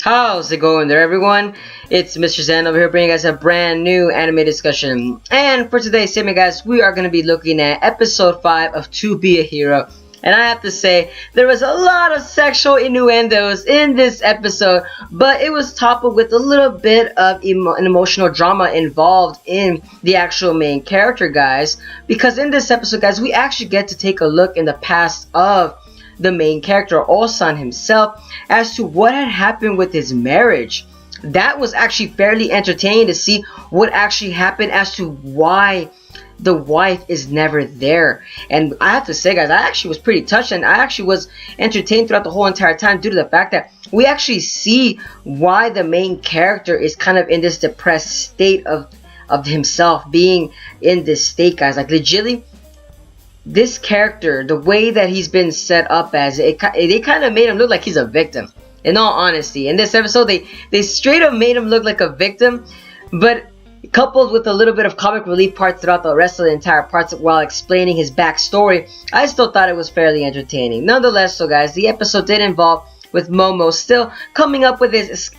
How's it going there, everyone? It's Mr. Zen over here bringing us a brand new anime discussion. And for today's segment, guys, we are going to be looking at episode 5 of To Be a Hero. And I have to say, there was a lot of sexual innuendos in this episode, but it was toppled with a little bit of an emotional drama involved in the actual main character, guys. Because in this episode, guys, we actually get to take a look in the past of the main character, Ossan himself, as to what had happened with his marriage. That was actually fairly entertaining to see what actually happened as to why the wife is never there. And I have to say, guys, I actually was pretty touched, and I actually was entertained throughout the whole entire time due to the fact that we actually see why the main character is kind of in this depressed state of himself being in this state, guys. Like, legitimately, this character, the way that he's been set up as, they kind of made him look like he's a victim. In all honesty, in this episode, they straight up made him look like a victim, but coupled with a little bit of comic relief parts throughout the rest of the entire parts while explaining his backstory, I still thought it was fairly entertaining. Nonetheless, so guys, the episode did involve with MoeMoe still coming up with his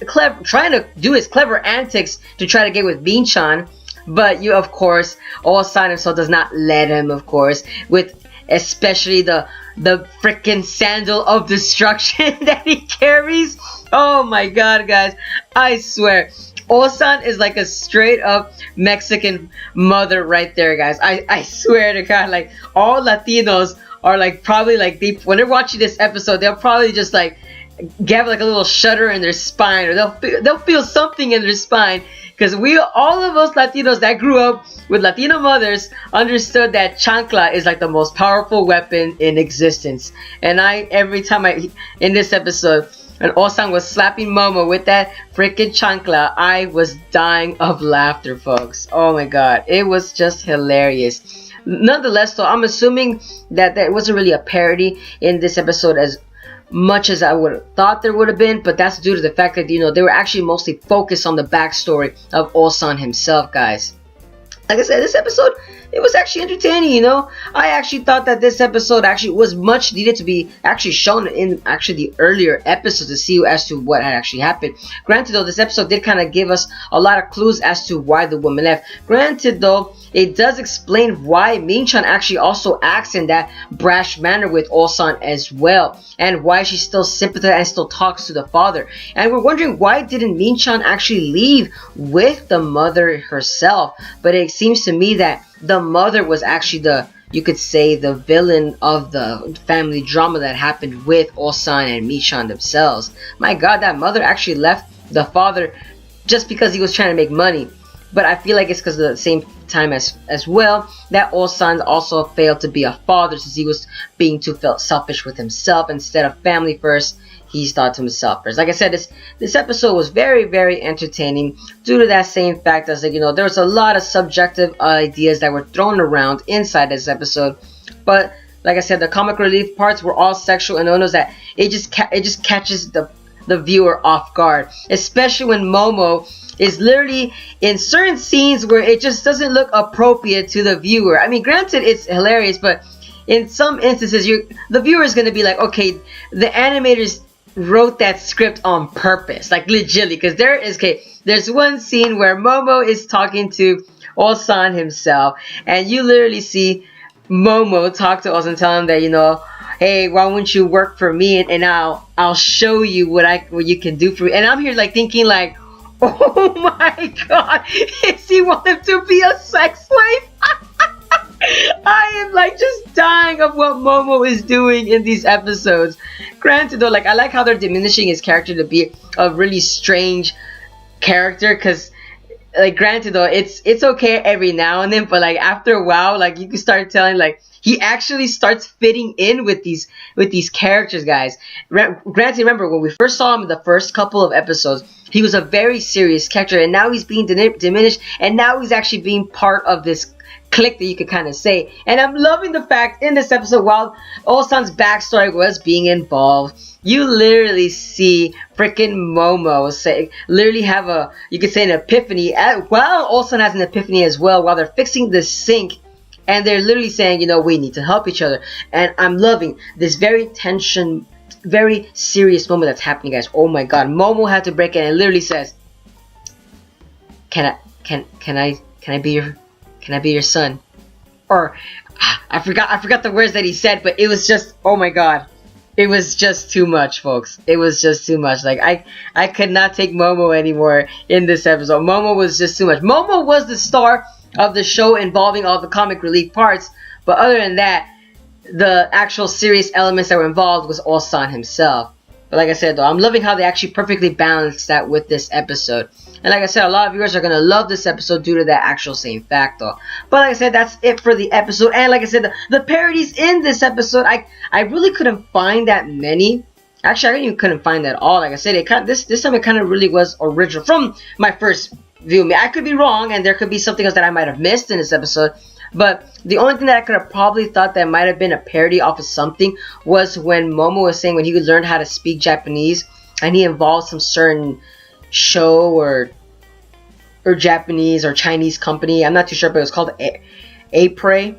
trying to do his clever antics to try to get with Bean-chan. But you, of course, Ossan himself does not let him, of course, with especially the freaking sandal of destruction that he carries. Oh my god, guys, I swear, Ossan is like a straight up Mexican mother right there, guys. I swear to god, like, all Latinos are like probably like, when they're watching this episode, they'll probably just like give like a little shudder in their spine, or they'll feel something in their spine. Because all of us Latinos that grew up with Latino mothers understood that chancla is like the most powerful weapon in existence. And every time in this episode, when Ossan was slapping MoeMoe with that freaking chancla, I was dying of laughter, folks. Oh my god, it was just hilarious. Nonetheless, though, I'm assuming that there wasn't really a parody in this episode as much as I would have thought there would have been, but that's due to the fact that, they were actually mostly focused on the backstory of Ossan himself, guys. Like I said, this episode, it was actually entertaining, I actually thought that this episode actually was much needed to be actually shown in actually the earlier episodes to see as to what had actually happened. Granted, though, this episode did kind of give us a lot of clues as to why the woman left. Granted, though, it does explain why Bean-chan actually also acts in that brash manner with Ossan as well, and why she still sympathizes and still talks to the father. And we're wondering, why didn't Bean-chan actually leave with the mother herself? But it seems to me that the mother was actually you could say, the villain of the family drama that happened with Ossan and Bean-chan themselves. My god, that mother actually left the father just because he was trying to make money. But I feel like it's because of the same time as well that Ossan also failed to be a father, since he was being too selfish with himself. Instead of family first, he's thought to himself first. Like I said, this episode was very, very entertaining due to that same fact as, like, there was a lot of subjective ideas that were thrown around inside this episode. But like I said, the comic relief parts were all sexual innuendos that it just catches the viewer off guard, especially when MoeMoe is literally in certain scenes where it just doesn't look appropriate to the viewer. I mean, granted, it's hilarious, but in some instances, the viewer is going to be like, okay, the animators wrote that script on purpose, like legitimately, because there's one scene where MoeMoe is talking to Ossan himself, and you literally see MoeMoe talk to Ossan, tell him that, hey, why wouldn't you work for me, and I'll show you what you can do for me. And I'm here like thinking like, oh my god, is he wanting to be a sex slave? I am like just dying of what MoeMoe is doing in these episodes. Granted, though, like, I like how they're diminishing his character to be a really strange character, because, like, granted, though, it's okay every now and then, but like after a while, like, you can start telling, like, he actually starts fitting in with these characters, guys. Granted, remember when we first saw him in the first couple of episodes, he was a very serious character, and now he's being diminished, and now he's actually being part of this clique that you could kind of say. And I'm loving the fact in this episode, while Ossan's backstory was being involved, you literally see freaking MoeMoe literally have you could say, an epiphany, while Ossan has an epiphany as well, while they're fixing the sink. And they're literally saying, we need to help each other. And I'm loving this very very serious moment that's happening, guys. Oh my god, MoeMoe had to break it and it literally says, can I be your son? Or I forgot the words that he said, but it was just, oh my god. It was just too much, folks. It was just too much. Like, I could not take MoeMoe anymore in this episode. MoeMoe was just too much. MoeMoe was the star of the show involving all the comic relief parts, but other than that, the actual serious elements that were involved was Ossan himself. But like I said, though, I'm loving how they actually perfectly balanced that with this episode. And like I said, a lot of viewers are going to love this episode due to that actual same fact, though. But like I said, that's it for the episode. And like I said, the parodies in this episode, I really couldn't find that many. Actually, I even couldn't find that at all. Like I said, this time it kind of really was original from my first view. I could be wrong, and there could be something else that I might have missed in this episode. But the only thing that I could have probably thought that might have been a parody off of something was when MoeMoe was saying when he learned how to speak Japanese and he involved some certain show or Japanese or Chinese company. I'm not too sure, but it was called Apre.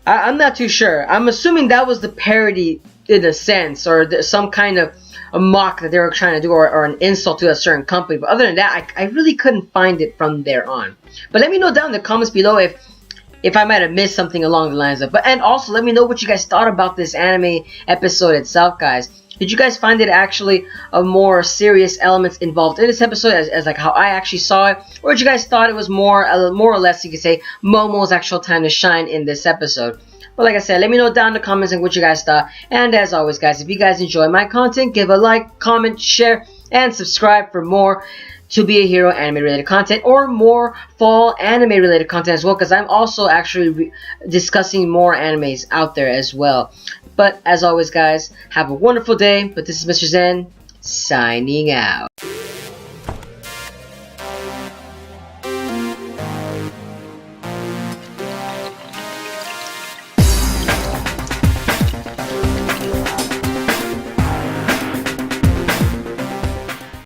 I'm not too sure. I'm assuming that was the parody in a sense, or some kind of a mock that they were trying to do, or an insult to a certain company. But other than that, I really couldn't find it from there on. But let me know down in the comments below if I might have missed something along the lines of. And also let me know what you guys thought about this anime episode itself, guys. Did you guys find it actually a more serious elements involved in this episode as like how I actually saw it? Or did you guys thought it was more or less, you could say, MoeMoe's actual time to shine in this episode? But like I said, let me know down in the comments and what you guys thought. And as always, guys, if you guys enjoy my content, give a like, comment, share, and subscribe for more To Be a Hero anime related content, or more fall anime related content as well, because I'm also actually discussing more animes out there as well. But as always, guys, have a wonderful day. But this is Mr. Zen signing out.